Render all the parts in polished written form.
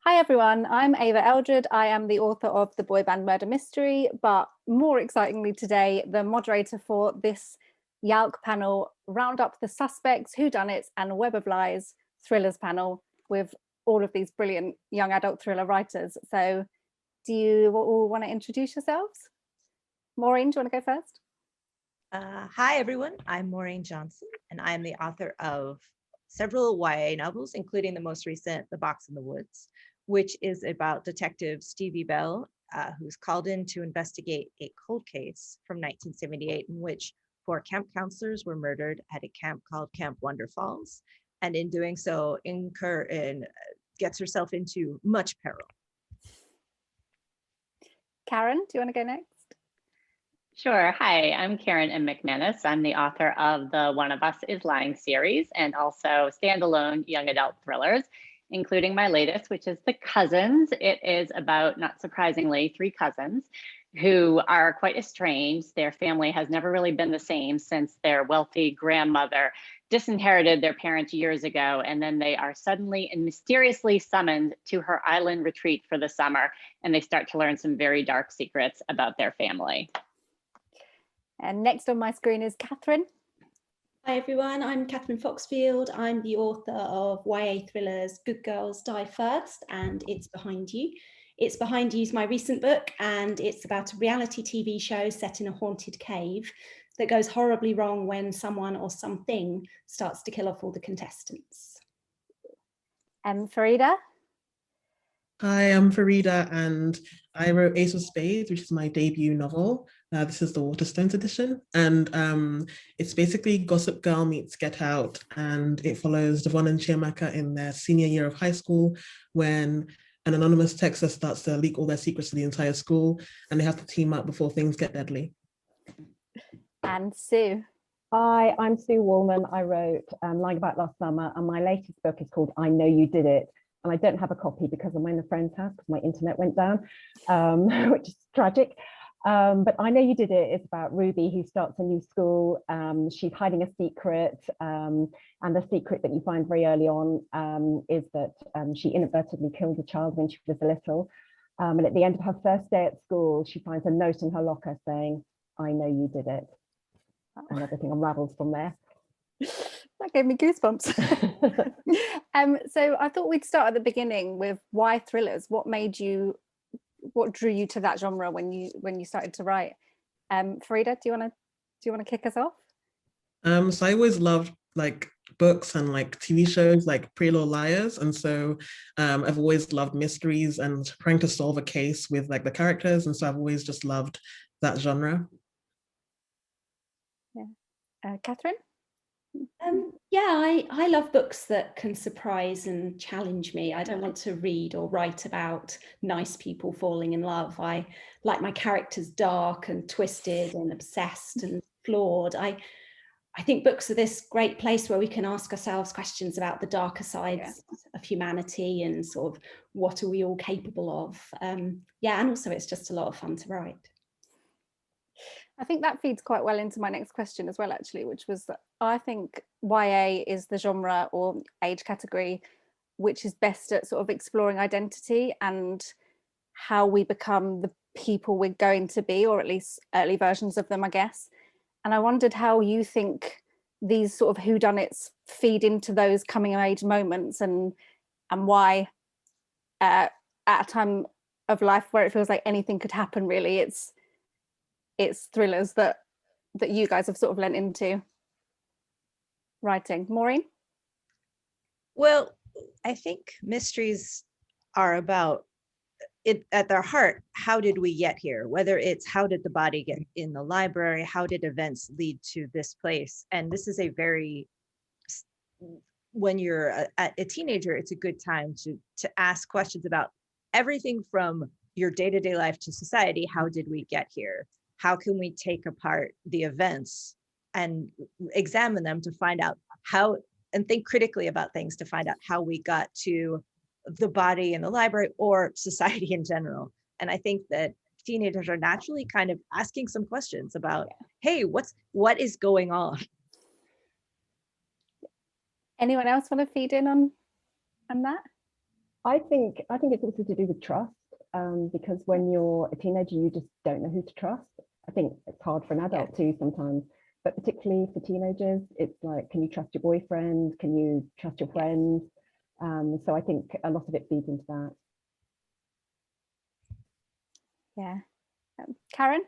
Hi everyone, I'm Ava Eldred. I am the author of The Boy Band Murder Mystery, but more excitingly today, the moderator for this YALC panel, Round Up the Suspects, Whodonnits and Web of Lies thrillers panel with all of these brilliant young adult thriller writers. So do you all want to introduce yourselves? Maureen, do you want to go first? Hi everyone, I'm Maureen Johnson, and I'm the author of several YA novels, including the most recent, The Box in the Woods, which is about Detective Stevie Bell, who's called in to investigate a cold case from 1978 in which 4 camp counselors were murdered at a camp called Camp Wonder Falls, and in doing so gets herself into much peril. Karen, do you want to go next? Sure. Hi, I'm Karen McManus. I'm the author of the One of Us is Lying series and also standalone young adult thrillers, including my latest, which is The Cousins. It is about, not surprisingly, 3 cousins who are quite estranged. Their family has never really been the same since their wealthy grandmother disinherited their parents years ago, and then they are suddenly and mysteriously summoned to her island retreat for the summer, and they start to learn some very dark secrets about their family. And next on my screen is Kathryn. Hi everyone, I'm Kathryn Foxfield. I'm the author of YA thrillers Good Girls Die First and It's Behind You. It's Behind You is my recent book, and it's about a reality TV show set in a haunted cave that goes horribly wrong when someone or something starts to kill off all the contestants. Faridah. Hi, I'm Faridah, and I wrote Ace of Spades, which is my debut novel. This is the Waterstones edition, and it's basically Gossip Girl meets Get Out, and it follows Devon and Chiamaka in their senior year of high school when an anonymous texter starts to leak all their secrets to the entire school, and they have to team up before things get deadly. And Sue. Hi, I'm Sue Wallman. I wrote Lying About Last Summer, and my latest book is called I Know You Did It. And I don't have a copy because I'm in a friend's house because my internet went down, which is tragic. But I Know You Did It is about Ruby, who starts a new school. She's hiding a secret, and the secret that you find very early on is that she inadvertently killed a child when she was little. And at the end of her first day at school, she finds a note in her locker saying, I know you did it. And everything unravels from there. That gave me goosebumps. So I thought we'd start at the beginning with why thrillers? What drew you to that genre when you started to write? Faridah, do you want to kick us off? So I always loved like books and like TV shows like Pretty Little Liars, and so I've always loved mysteries and trying to solve a case with like the characters, and so I've always just loved that genre. Yeah, Kathryn. Yeah, I love books that can surprise and challenge me. I don't want to read or write about nice people falling in love. I like my characters dark and twisted and obsessed and flawed. I think books are this great place where we can ask ourselves questions about the darker sides of humanity and sort of what are we all capable of. And also it's just a lot of fun to write. I think that feeds quite well into my next question as well, actually, which was that I think YA is the genre or age category which is best at sort of exploring identity and how we become the people we're going to be, or at least early versions of them, I guess. And I wondered how you think these sort of whodonnits feed into those coming of age moments, and why at a time of life where it feels like anything could happen, really, it's thrillers that you guys have sort of lent into writing. Maureen? Well, I think mysteries are about it at their heart. How did we get here? Whether it's how did the body get in the library? How did events lead to this place? And this is when you're a teenager, it's a good time to ask questions about everything from your day-to-day life to society. How did we get here? How can we take apart the events and examine them to find out how, and think critically about things to find out how we got to the body in the library or society in general. And I think that teenagers are naturally kind of asking some questions about, hey, what is going on? Anyone else want to feed in on that? I think it's also to do with trust, because when you're a teenager, you just don't know who to trust. I think it's hard for an adult too sometimes, but particularly for teenagers, it's like, can you trust your boyfriend? Can you trust your friends? So I think a lot of it feeds into that. Yeah. Karen,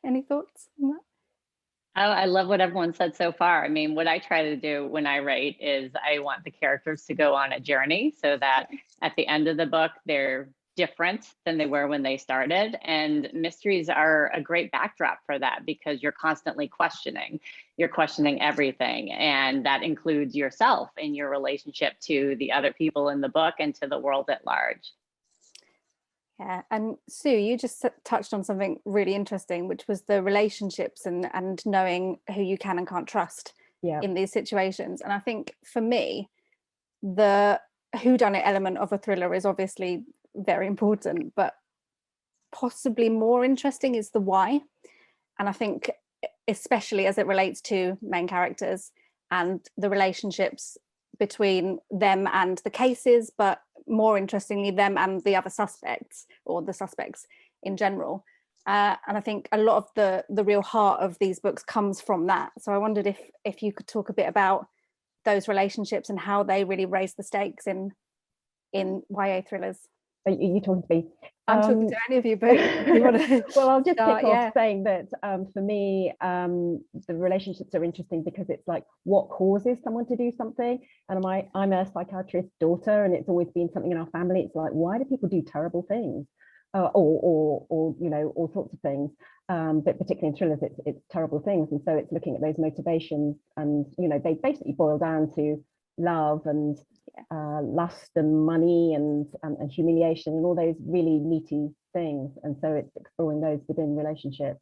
any thoughts on that? Oh, I love what everyone said so far. I mean, what I try to do when I write is I want the characters to go on a journey so that at the end of the book, they're different than they were when they started. And mysteries are a great backdrop for that because you're constantly questioning. You're questioning everything. And that includes yourself and your relationship to the other people in the book and to the world at large. Yeah, and Sue, you just touched on something really interesting, which was the relationships and knowing who you can and can't trust in these situations. And I think for me, the whodunit element of a thriller is obviously very important, but possibly more interesting is the why. And I think especially as it relates to main characters and the relationships between them and the cases, but more interestingly, them and the other suspects or the suspects in general. And I think a lot of the real heart of these books comes from that. So I wondered if you could talk a bit about those relationships and how they really raise the stakes in YA thrillers. Are you talking to me? I'm talking to any of you, but you want to well, I'll just start, kick off saying that for me, the relationships are interesting because it's like what causes someone to do something. And I'm a psychiatrist's daughter, and it's always been something in our family. It's like, why do people do terrible things, or you know, all sorts of things. But particularly in thrillers, it's terrible things, and so it's looking at those motivations, and you know, they basically boil down to love and lust and money and humiliation and all those really meaty things, and so it's exploring those within relationships.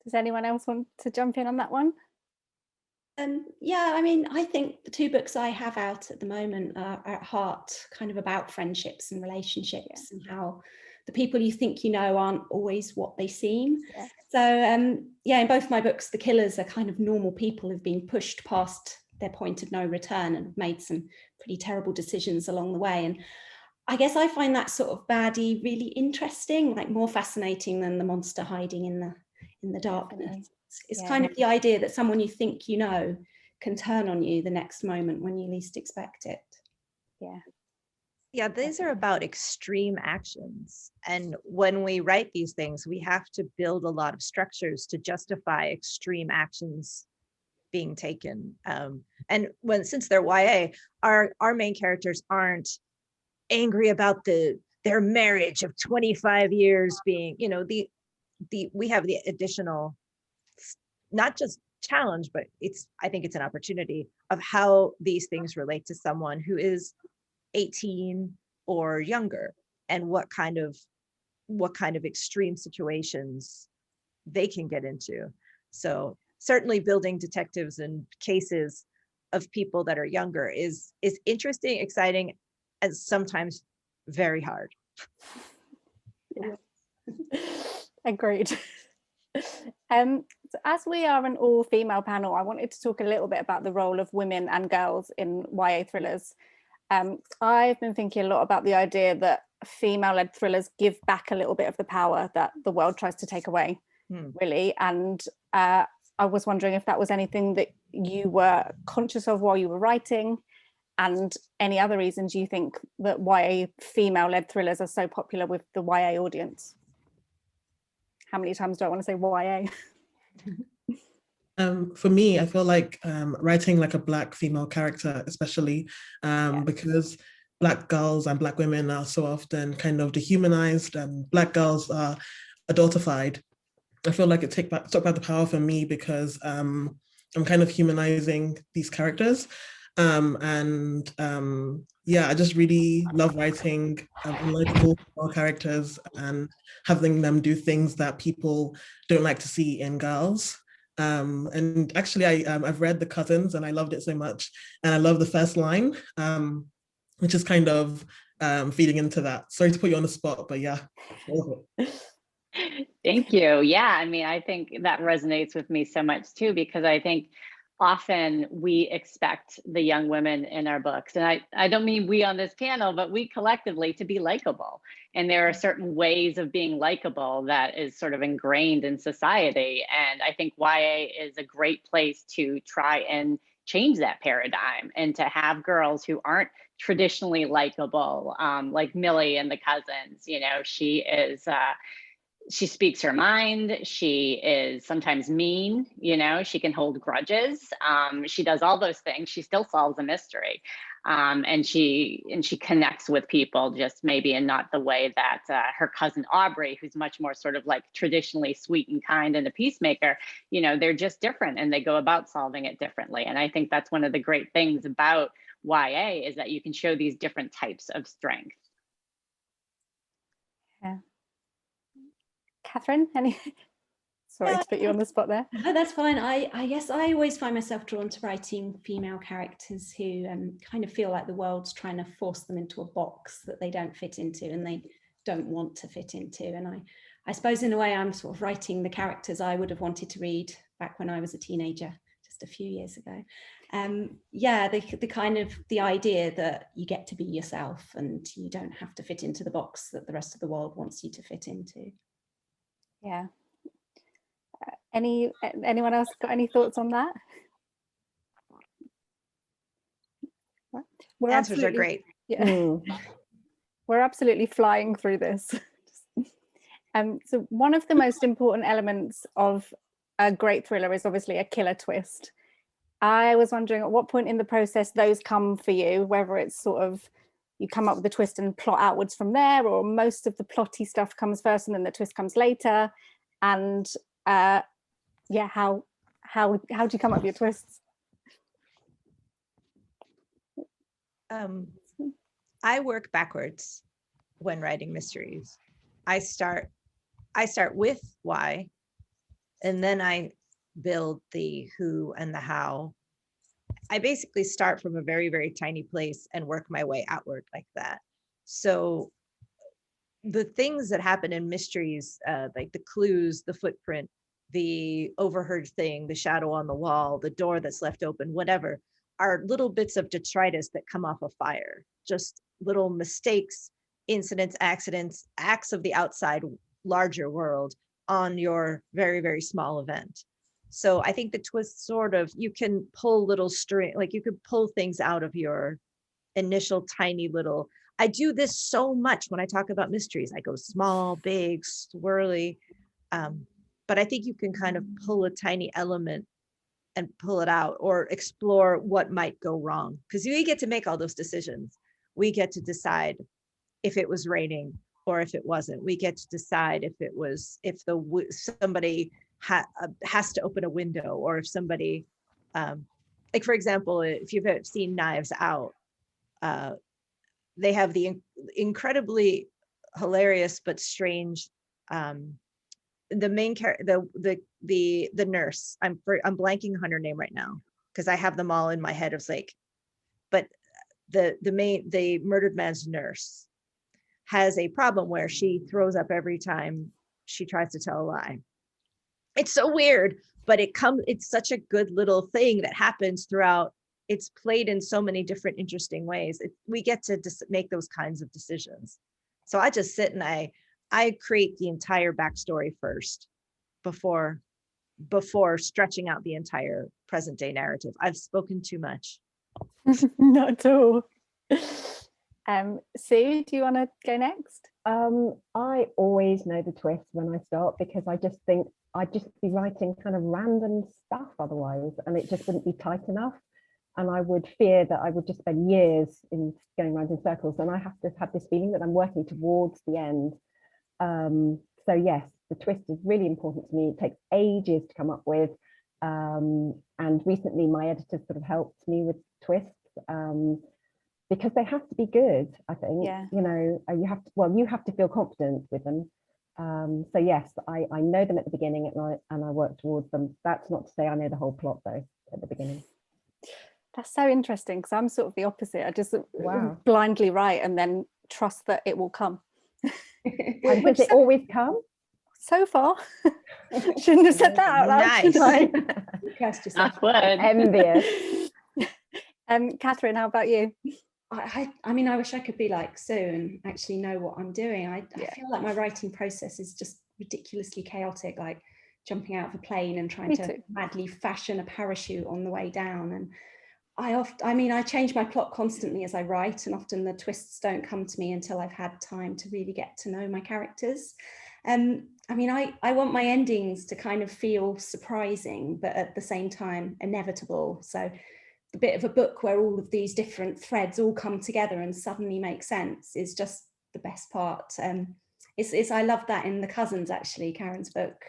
Does anyone else want to jump in on that one? Yeah, I mean, I think the two books I have out at the moment are at heart kind of about friendships and relationships and how the people you think you know aren't always what they seem. So yeah, in both my books, the killers are kind of normal people who've been pushed past their point of no return and made some pretty terrible decisions along the way. And I guess I find that sort of baddie really interesting, like more fascinating than the monster hiding in the darkness. It's kind of the idea that someone you think you know can turn on you the next moment when you least expect it. Yeah, these are about extreme actions. And when we write these things, we have to build a lot of structures to justify extreme actions being taken. And since they're YA, our main characters aren't angry about their marriage of 25 years being, you know, we have the additional, not just challenge, but I think it's an opportunity of how these things relate to someone who is 18 or younger, and what kind of extreme situations they can get into. So certainly building detectives and cases of people that are younger is interesting, exciting, and sometimes very hard. Agreed. So as we are an all-female panel, I wanted to talk a little bit about the role of women and girls in YA thrillers. I've been thinking a lot about the idea that female-led thrillers give back a little bit of the power that the world tries to take away, really. And I was wondering if that was anything that you were conscious of while you were writing, and any other reasons you think that YA female-led thrillers are so popular with the YA audience. How many times do I want to say YA? For me, I feel like writing like a Black female character, especially because Black girls and Black women are so often kind of dehumanized, and Black girls are adultified. I feel like it took back the power for me because I'm kind of humanizing these characters. I just really love writing relatable female characters and having them do things that people don't like to see in girls. And actually, I've read The Cousins and I loved it so much. And I love the first line, which is kind of feeding into that. Sorry to put you on the spot, but yeah. Thank you. Yeah, I mean, I think that resonates with me so much too, because I think often we expect the young women in our books, and I don't mean we on this panel, but we collectively, to be likable. And there are certain ways of being likable that is sort of ingrained in society. And I think YA is a great place to try and change that paradigm and to have girls who aren't traditionally likable, like Millie and the Cousins. You know, she speaks her mind. She is sometimes mean, you know, she can hold grudges. She does all those things. She still solves a mystery. And she connects with people, just maybe in not the way that her cousin Aubrey, who's much more sort of like traditionally sweet and kind and a peacemaker, you know, they're just different and they go about solving it differently. And I think that's one of the great things about YA, is that you can show these different types of strength. Yeah. Kathryn, sorry to put you on the spot there. No, that's fine. I guess I always find myself drawn to writing female characters who kind of feel like the world's trying to force them into a box that they don't fit into and they don't want to fit into. And I suppose in a way I'm sort of writing the characters I would have wanted to read back when I was a teenager, just a few years ago. Yeah, the kind of the idea that you get to be yourself and you don't have to fit into the box that the rest of the world wants you to fit into. Yeah. Anyone else got any thoughts on that? Answers are great. Yeah. We're absolutely flying through this. So one of the most important elements of a great thriller is obviously a killer twist. I was wondering at what point in the process those come for you, whether it's sort of you come up with the twist and plot outwards from there, or most of the plotty stuff comes first and then the twist comes later. And yeah, how do you come up with your twists? I work backwards when writing mysteries. I start with why, and then I build the who and the how. I basically start from a very, very tiny place and work my way outward like that. So the things that happen in mysteries, like the clues, the footprint, the overheard thing, the shadow on the wall, the door that's left open, whatever, are little bits of detritus that come off a fire, just little mistakes, incidents, accidents, acts of the outside larger world on your very, very small event. So I think the twist sort of, you can pull little string, like you could pull things out of your initial tiny little, I do this so much when I talk about mysteries. I go small, big, swirly, but I think you can kind of pull a tiny element and pull it out or explore what might go wrong. Because we get to make all those decisions. We get to decide if it was raining or if it wasn't. We get to decide if somebody has to open a window, or if somebody, like for example, if you've seen Knives Out, they have the incredibly hilarious but strange, the main character, the nurse. I'm blanking on her name right now because I have them all in my head. It's like, but the murdered man's nurse has a problem where she throws up every time she tries to tell a lie. It's so weird, but it's such a good little thing that happens throughout. It's played in so many different interesting ways. We get to make those kinds of decisions. So I just sit and I create the entire backstory first before stretching out the entire present day narrative. I've spoken too much. Not at all. Sue, do you want to go next? I always know the twist when I start, because I just think I'd just be writing kind of random stuff otherwise, and it just wouldn't be tight enough. And I would fear that I would just spend years in going around in circles, and I have to have this feeling that I'm working towards the end. So yes, the twist is really important to me. It takes ages to come up with. And recently my editor sort of helped me with twists, because they have to be good, I think. Yeah. You know, you have to feel confident with them. So yes, I know them at the beginning and I work towards them. That's not to say I know the whole plot though at the beginning. That's so interesting, because I'm sort of the opposite. I just blindly write and then trust that it will come. And does it always come? So far. Shouldn't have said that out loud, Nice. should I? Cursed yourself. Knock wood. Envious. Kathryn, how about you? I mean, I wish I could be like Sue and actually know what I'm doing. I Yeah. feel like my writing process is just ridiculously chaotic, like jumping out of a plane and trying Me to too. madly fashion a parachute on the way down. And I change my plot constantly as I write, and often the twists don't come to me until I've had time to really get to know my characters. I mean, I want my endings to kind of feel surprising, but at the same time inevitable. So the bit of a book where all of these different threads all come together and suddenly make sense is just the best part. I love that in The Cousins, actually, Karen's book,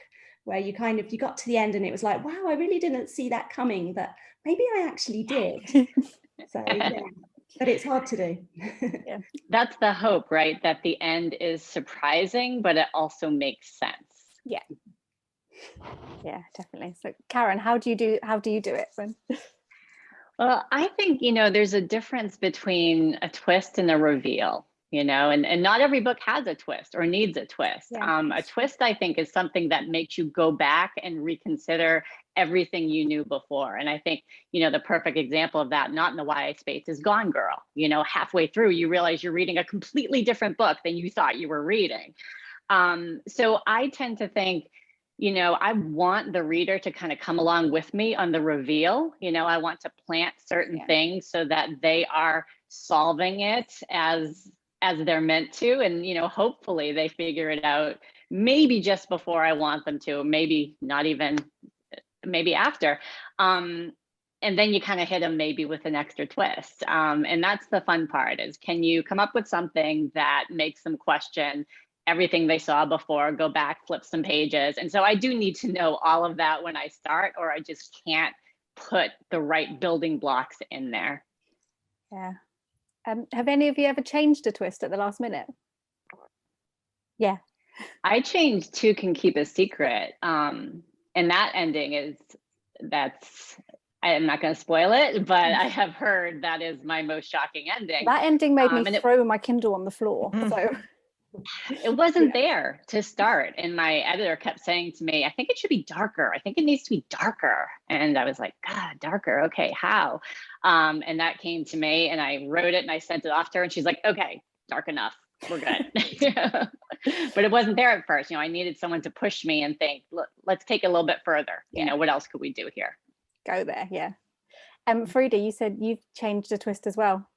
where you got to the end and it was like, wow, I really didn't see that coming, but maybe I actually did. So yeah, but it's hard to do. Yeah. That's the hope, right? That the end is surprising, but it also makes sense. Yeah, definitely. So Karen, how do you do it then? Well, I think, there's a difference between a twist and a reveal, and not every book has a twist or needs a twist. Yeah. A twist, I think, is something that makes you go back and reconsider everything you knew before. And I think, the perfect example of that, not in the YA space, is Gone Girl. Halfway through, you realize you're reading a completely different book than you thought you were reading. So I tend to think, I want the reader to kind of come along with me on the reveal. I want to plant certain things so that they are solving it as they're meant to. And, hopefully they figure it out maybe just before I want them to, maybe not even, maybe after. And then you kind of hit them maybe with an extra twist. And that's the fun part, is can you come up with something that makes them question everything they saw before, go back, flip some pages. And so I do need to know all of that when I start, or I just can't put the right building blocks in there. Yeah. Have any of you ever changed a twist at the last minute? Yeah. I changed Two Can Keep a Secret. And that ending I'm not going to spoil it, but I have heard that is my most shocking ending. That ending made me throw my Kindle on the floor. So it wasn't there to start. And my editor kept saying to me, I think it should be darker. I think it needs to be darker. And I was like, God, darker. Okay, how? And that came to me, and I wrote it and I sent it off to her, and she's like, okay, dark enough. We're good. But it wasn't there at first. I needed someone to push me and think, look, let's take it a little bit further. What else could we do here? Go there. Yeah. Faridah, you said you've changed a twist as well.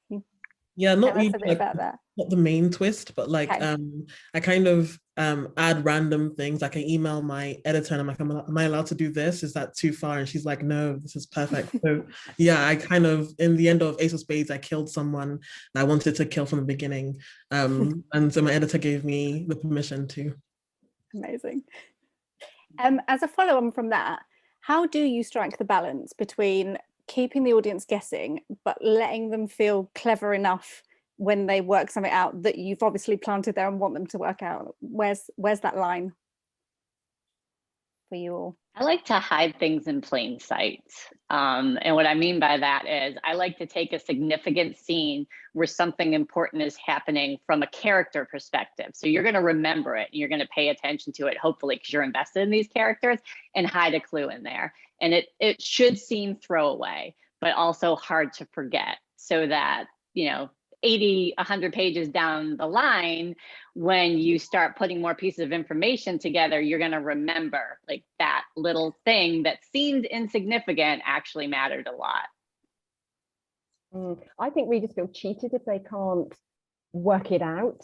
Yeah, not really, a bit about that. Not the main twist, but like I kind of add random things. Like I email my editor and I'm like, am I allowed to do this? Is that too far? And she's like, no, this is perfect. So yeah, I kind of, in the end of Ace of Spades, I killed someone that I wanted to kill from the beginning. And so my editor gave me the permission to. Amazing. As a follow-on from that, how do you strike the balance between keeping the audience guessing, but letting them feel clever enough when they work something out that you've obviously planted there and want them to work out? Where's that line for you all? I like to hide things in plain sight. And what I mean by that is I like to take a significant scene where something important is happening from a character perspective. So you're going to remember it. You're going to pay attention to it, hopefully, because you're invested in these characters, and hide a clue in there. And it should seem throwaway, but also hard to forget, so that, 80, 100 pages down the line, when you start putting more pieces of information together, you're going to remember like that little thing that seemed insignificant actually mattered a lot. I think readers feel cheated if they can't work it out.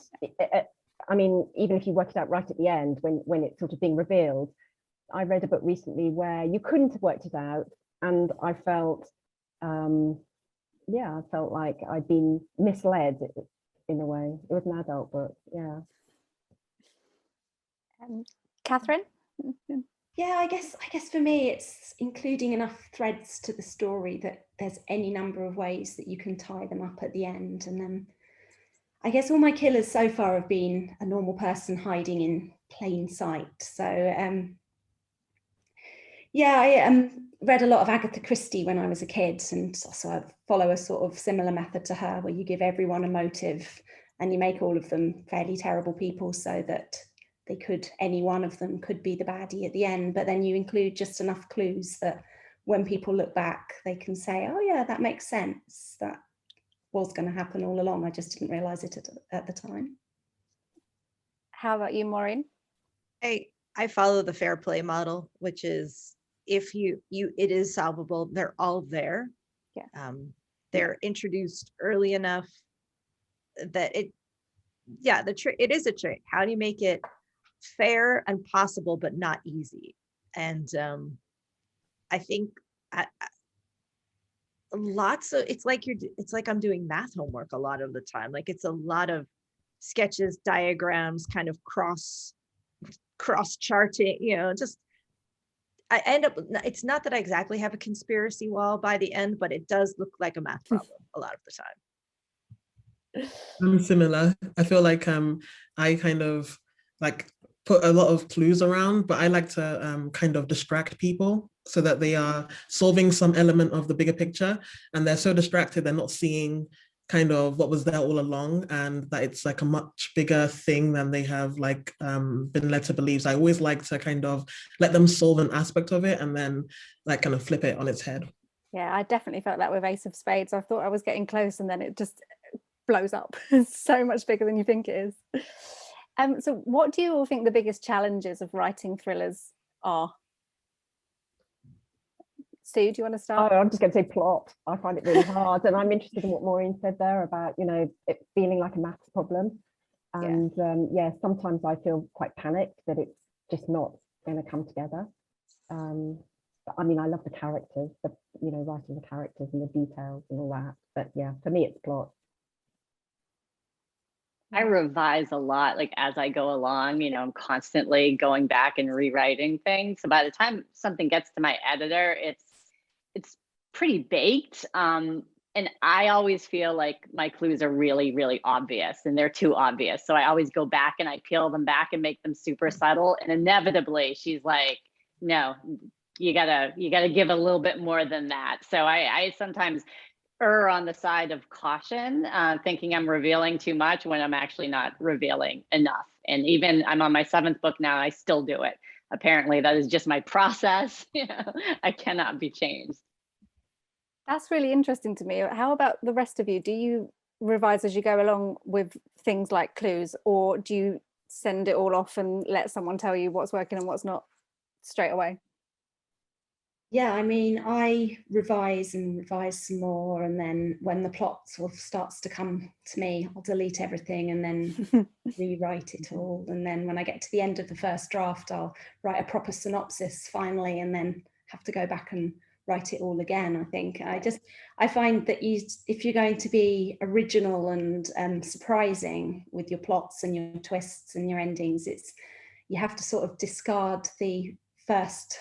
I mean, even if you work it out right at the end, when it's sort of being revealed. I read a book recently where you couldn't have worked it out, and I felt I felt like I'd been misled in a way. It was an adult book, yeah. Kathryn? Yeah, I guess for me, it's including enough threads to the story that there's any number of ways that you can tie them up at the end. And then I guess all my killers so far have been a normal person hiding in plain sight. So I read a lot of Agatha Christie when I was a kid, and so I follow a sort of similar method to her, where you give everyone a motive and you make all of them fairly terrible people so that any one of them could be the baddie at the end, but then you include just enough clues that when people look back, they can say, oh yeah, that makes sense. That was going to happen all along. I just didn't realize it at the time. How about you, Maureen? I follow the fair play model, which is if it is solvable, they're all there. Yeah. They're introduced early enough that it is a trick. How do you make it fair and possible, but not easy? And I think it's like I'm doing math homework a lot of the time. Like it's a lot of sketches, diagrams, kind of cross charting, just I end up, it's not that I exactly have a conspiracy wall by the end, but it does look like a math problem a lot of the time. I'm similar. I feel like I kind of like put a lot of clues around, but I like to kind of distract people so that they are solving some element of the bigger picture, and they're so distracted they're not seeing kind of what was there all along, and that it's like a much bigger thing than they have like been led to believe. So I always like to kind of let them solve an aspect of it and then like kind of flip it on its head. Yeah, I definitely felt that with Ace of Spades. I thought I was getting close and then it just blows up. It's so much bigger than you think it is. So what do you all think the biggest challenges of writing thrillers are? Sue, do you want to start? Oh, I'm just going to say plot. I find it really hard, and I'm interested in what Maureen said there about it feeling like a maths problem. And sometimes I feel quite panicked that it's just not going to come together. But I mean, I love the characters, writing the characters and the details and all that. But yeah, for me, it's plot. I revise a lot, like as I go along, I'm constantly going back and rewriting things. So by the time something gets to my editor, it's pretty baked. And I always feel like my clues are really, really obvious, and they're too obvious. So I always go back and I peel them back and make them super subtle. And inevitably she's like, no, you gotta give a little bit more than that. So I sometimes err on the side of caution, thinking I'm revealing too much when I'm actually not revealing enough. And even I'm on my 7th book now, I still do it. Apparently that is just my process. I cannot be changed. That's really interesting to me. How about the rest of you? Do you revise as you go along with things like clues, or do you send it all off and let someone tell you what's working and what's not straight away? Yeah, I mean, I revise and revise some more, and then when the plot sort of starts to come to me, I'll delete everything and then rewrite it all. And then when I get to the end of the first draft, I'll write a proper synopsis finally, and then have to go back and write it all again. I think I find that if you're going to be original and surprising with your plots and your twists and your endings, you have to sort of discard the first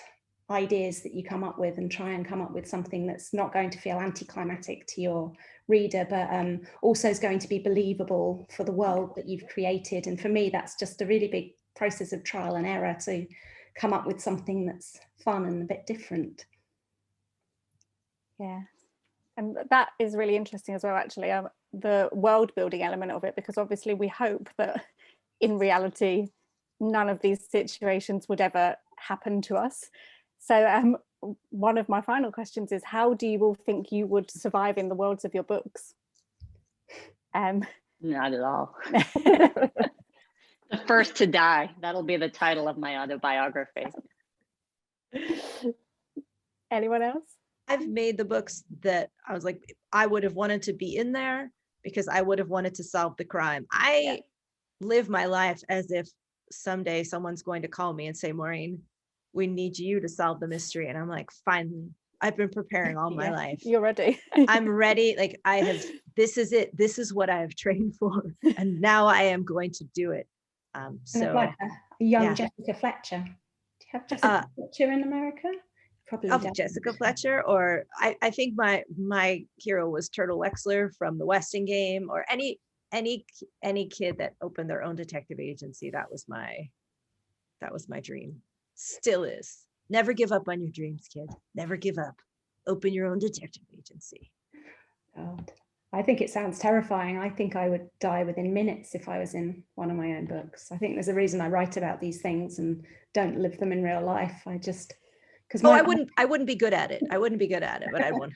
ideas that you come up with and try and come up with something that's not going to feel anticlimactic to your reader, but also is going to be believable for the world that you've created. And for me, that's just a really big process of trial and error to come up with something that's fun and a bit different. Yeah, and that is really interesting as well, actually, the world building element of it, because obviously we hope that in reality none of these situations would ever happen to us. So one of my final questions is, how do you all think you would survive in the worlds of your books? Not at all. The first to die. That'll be the title of my autobiography. Anyone else? I've made the books that I was like, I would have wanted to be in there because I would have wanted to solve the crime. I live my life as if someday someone's going to call me and say, Maureen, we need you to solve the mystery. And I'm like, finally, I've been preparing all my life. You're ready. I'm ready. Like this is it. This is what I have trained for. And now I am going to do it. So like a young Jessica Fletcher. Do you have Jessica Fletcher in America? Probably Jessica Fletcher, or I think my hero was Turtle Wexler from the Weston game, or any kid that opened their own detective agency. That was my dream. Still is. Never give up on your dreams, kid. Never give up. Open your own detective agency. God. I think it sounds terrifying. I think I would die within minutes if I was in one of my own books. I think there's a reason I write about these things and don't live them in real life. I just, because I wouldn't be good at it. I wouldn't be good at it, but I'd want.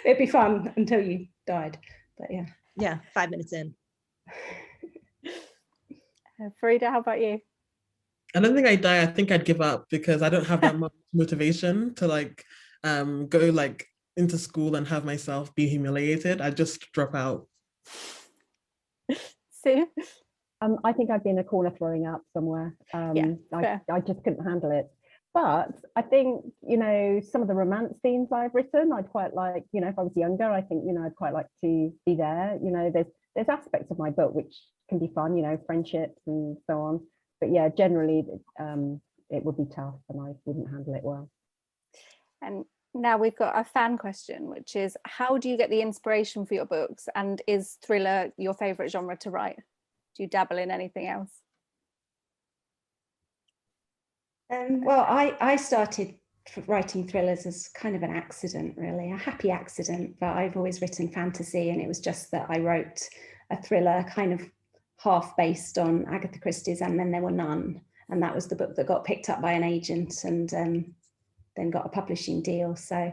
It'd be fun until you died. But yeah. Yeah, 5 minutes in. Faridah, how about you? I don't think I'd die. I think I'd give up because I don't have that much motivation to like go like into school and have myself be humiliated. I'd just drop out. Sue? I think I'd be in a corner throwing up somewhere. I just couldn't handle it. But I think, you know, some of the romance scenes I've written, I'd quite like, you know, if I was younger, I think, you know, I'd quite like to be there. You know, there's aspects of my book which can be fun, you know, friendships and so on. But yeah, generally it would be tough and I wouldn't handle it well. And now we've got a fan question, which is, how do you get the inspiration for your books? And is thriller your favorite genre to write? Do you dabble in anything else? Well, I started writing thrillers as kind of an accident, really, a happy accident, but I've always written fantasy, and it was just that I wrote a thriller kind of half based on Agatha Christie's And Then There Were None, and that was the book that got picked up by an agent and then got a publishing deal. So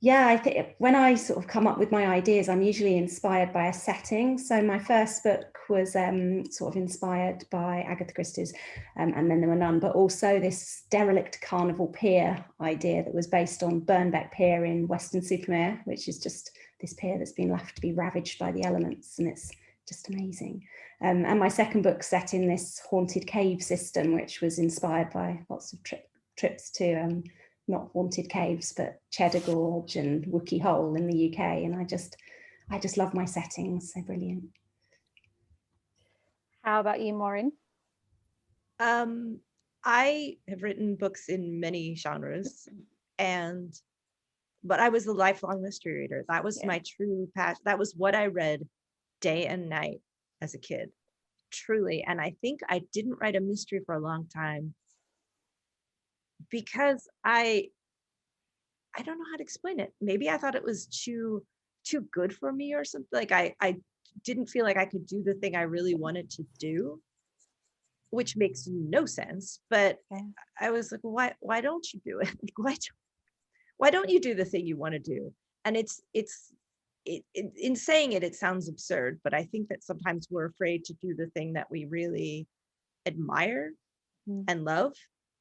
yeah, I think when I sort of come up with my ideas, I'm usually inspired by a setting. So my first book was sort of inspired by Agatha Christie's And Then There Were None, but also this derelict Carnival Pier idea that was based on Burnbeck Pier in Weston-super-Mare, which is just this pier that's been left to be ravaged by the elements, and it's just amazing. And my second book set in this haunted cave system, which was inspired by lots of trips to not haunted caves, but Cheddar Gorge and Wookey Hole in the UK. And I just love my settings. They're brilliant. How about you, Maureen? I have written books in many genres, but I was a lifelong mystery reader. That was my true passion. That was what I read day and night as a kid, truly. And I think I didn't write a mystery for a long time because I don't know how to explain it. Maybe I thought it was too good for me or something. Like I didn't feel like I could do the thing I really wanted to do, which makes no sense. But I was like, why don't you do it? Like, why don't you do the thing you want to do? And in saying it, it sounds absurd, but I think that sometimes we're afraid to do the thing that we really admire and love,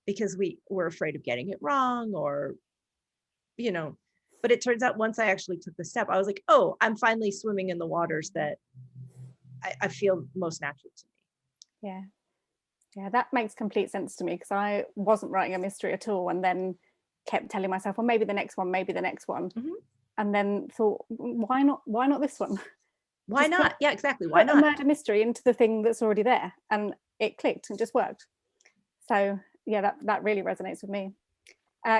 because we're afraid of getting it wrong, or, you know. But it turns out once I actually took the step, I was like, oh, I'm finally swimming in the waters that I feel most natural to me. Yeah, that makes complete sense to me, because I wasn't writing a mystery at all, and then kept telling myself, well, maybe the next one, and then thought, why not this one? Why not? Yeah, exactly. Why not? Put a murder mystery into the thing that's already there, and it clicked and just worked. So yeah, that really resonates with me.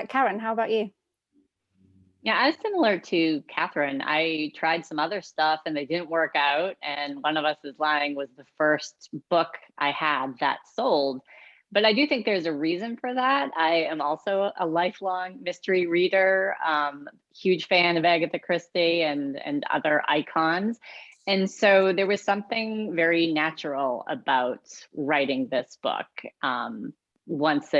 Karen, how about you? Yeah, I was similar to Kathryn. I tried some other stuff and they didn't work out. And One of Us is Lying was the first book I had that sold. But I do think there's a reason for that. I am also a lifelong mystery reader, huge fan of Agatha Christie and other icons. And so there was something very natural about writing this book. Once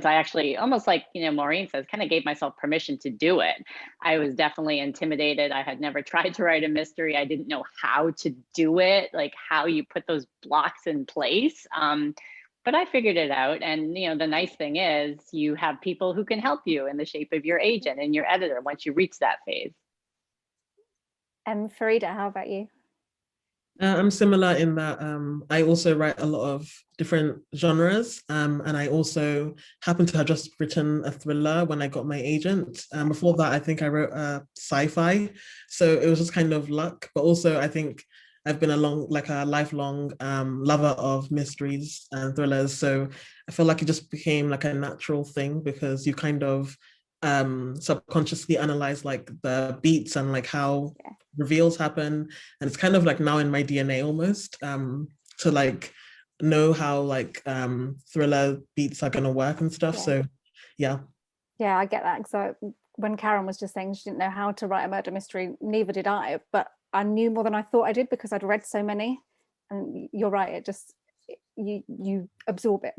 I actually, almost like, Maureen says, kind of gave myself permission to do it. I was definitely intimidated. I had never tried to write a mystery. I didn't know how to do it, like how you put those blocks in place. But I figured it out. And, the nice thing is you have people who can help you in the shape of your agent and your editor once you reach that phase. And Faridah, how about you? I'm similar in that I also write a lot of different genres, and I also happen to have just written a thriller when I got my agent. Before that, I think I wrote sci-fi, so it was just kind of luck. But also, I think I've been a lifelong lover of mysteries and thrillers, so I feel like it just became like a natural thing, because you kind of subconsciously analyze like the beats and like how reveals happen, and it's kind of like now in my DNA almost, to like know how like thriller beats are gonna work and stuff. So yeah, I get that. So when Karen was just saying she didn't know how to write a murder mystery, neither did I, but I knew more than I thought I did because I'd read so many. And you're right, it just, you absorb it.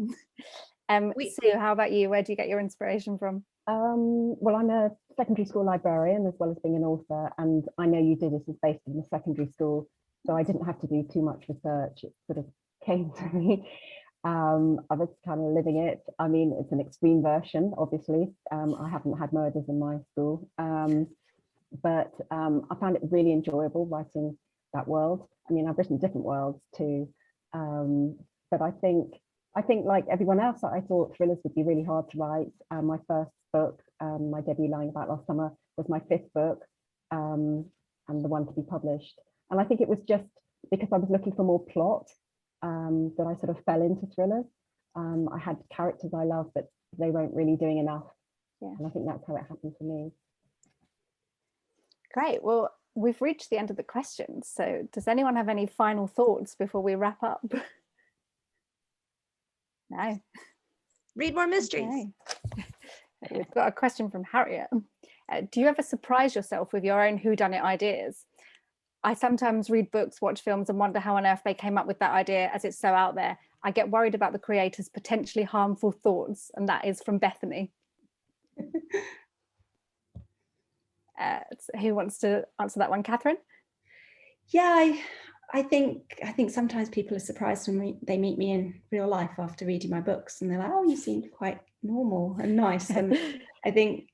Sue, how about you? Where do you get your inspiration from? Well, I'm a secondary school librarian as well as being an author, and I Know You Did It is based in a secondary school, so I didn't have to do too much research. It sort of came to me. I was kind of living it. I mean, it's an extreme version, obviously. I haven't had murders in my school, but I found it really enjoyable writing that world. I mean, I've written different worlds too, but I think like everyone else, I thought thrillers would be really hard to write. My first book, my debut, Lying About Last Summer, was my 5th book, and the one to be published. And I think it was just because I was looking for more plot that I sort of fell into thrillers. I had characters I loved, but they weren't really doing enough. Yeah. And I think that's how it happened for me. Great. Well, we've reached the end of the questions. So does anyone have any final thoughts before we wrap up? No. Read more mysteries. Okay. We've got a question from Harriet. Do you ever surprise yourself with your own whodunit ideas? I sometimes read books, watch films, and wonder how on earth they came up with that idea, as it's so out there. I get worried about the creator's potentially harmful thoughts, and that is from Bethany. Who wants to answer that one? Kathryn? Yeah, I think sometimes people are surprised when they meet me in real life after reading my books, and they're like, "Oh, you seem quite normal and nice." And I think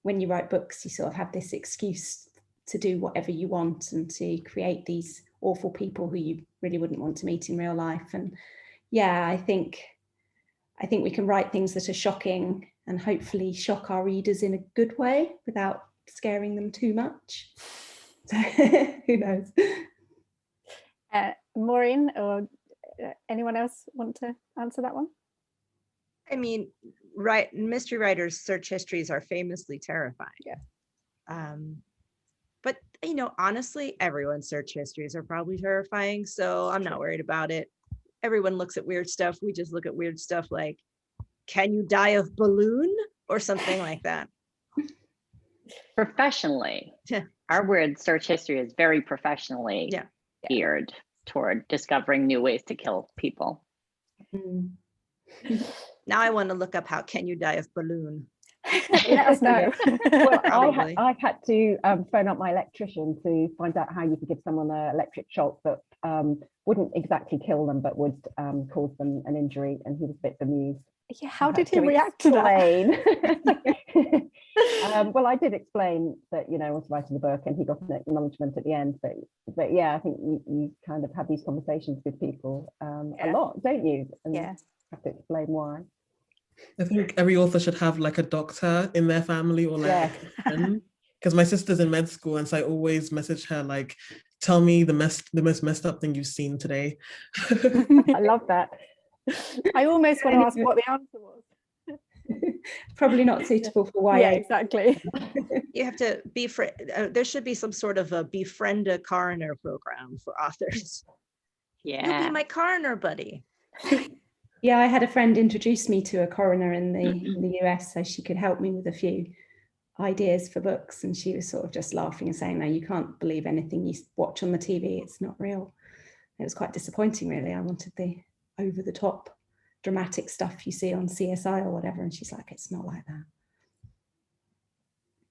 when you write books, you sort of have this excuse to do whatever you want and to create these awful people who you really wouldn't want to meet in real life. And yeah, I think we can write things that are shocking and hopefully shock our readers in a good way without scaring them too much. So who knows? Maureen or anyone else want to answer that one? I mean, mystery writers' search histories are famously terrifying. Yeah. But you know, honestly, everyone's search histories are probably terrifying, so I'm not worried about it. Everyone looks at weird stuff. We just look at weird stuff like, can you die of balloon or something like that? Professionally, our weird search history is very professionally geared toward discovering new ways to kill people. Now I want to look up how can you die of balloon. Let us know. Well, I've had to phone up my electrician to find out how you could give someone an electric shock that wouldn't exactly kill them, but would cause them an injury, and he was a bit bemused. Yeah, how did he react to that? Well, I did explain that, you know, I was writing a book, and he got an acknowledgement at the end. But yeah, I think you kind of have these conversations with people a lot, don't you? And have to explain why. I think every author should have like a doctor in their family or like a friend. Because my sister's in med school, and so I always message her like, tell me the most messed up thing you've seen today. I love that. I almost want to ask what the answer was. Probably not suitable for YA. Yeah, exactly. You have to there should be some sort of a befriend a coroner program for authors. Yeah. You'll be my coroner buddy. Yeah, I had a friend introduce me to a coroner in the US so she could help me with a few ideas for books, and she was sort of just laughing and saying, no, you can't believe anything you watch on the TV, it's not real. It was quite disappointing, really. I wanted the over the top dramatic stuff you see on CSI or whatever, and she's like, it's not like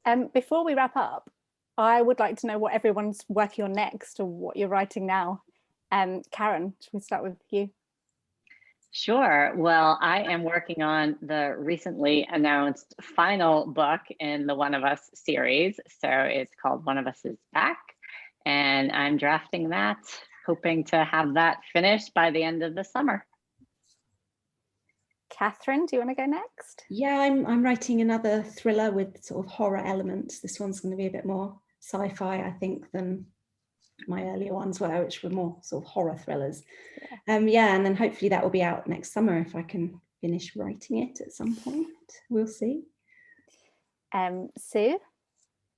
that. Before we wrap up, I would like to know what everyone's working on next, or what you're writing now. Karen, should we start with you? Sure. Well, I am working on the recently announced final book in the One of Us series. So it's called One of Us is Back, and I'm drafting that, hoping to have that finished by the end of the summer. Kathryn, do you want to go next? Yeah, I'm writing another thriller with sort of horror elements. This one's going to be a bit more sci-fi, I think, than my earlier ones were, which were more sort of horror thrillers. And then hopefully that will be out next summer if I can finish writing it at some point. We'll see. Sue?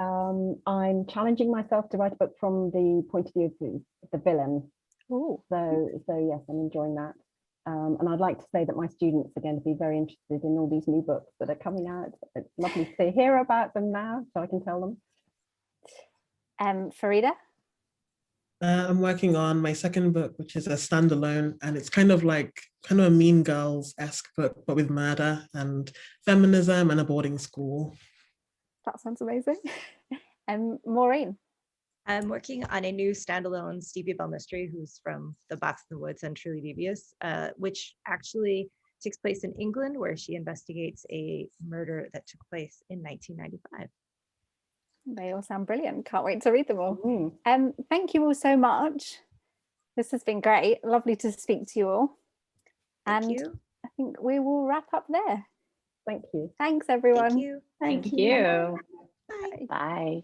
I'm challenging myself to write a book from the point of view of the villain. Ooh. So yes, I'm enjoying that. And I'd like to say that my students are going to be very interested in all these new books that are coming out. It's lovely to hear about them now, so I can tell them. Faridah? I'm working on my second book, which is a standalone, and it's kind of a Mean Girls-esque book, but with murder and feminism and a boarding school. That sounds amazing. And Maureen? I'm working on a new standalone Stevie Bell mystery, who's from the Box in the Woods and Truly Devious, which actually takes place in England, where she investigates a murder that took place in 1995. They all sound brilliant. Can't wait to read them all. Mm. Thank you all so much. This has been great. Lovely to speak to you all. Thank you. I think we will wrap up there. Thank you. Thanks, everyone. Thank you. Thank you. Bye. Bye.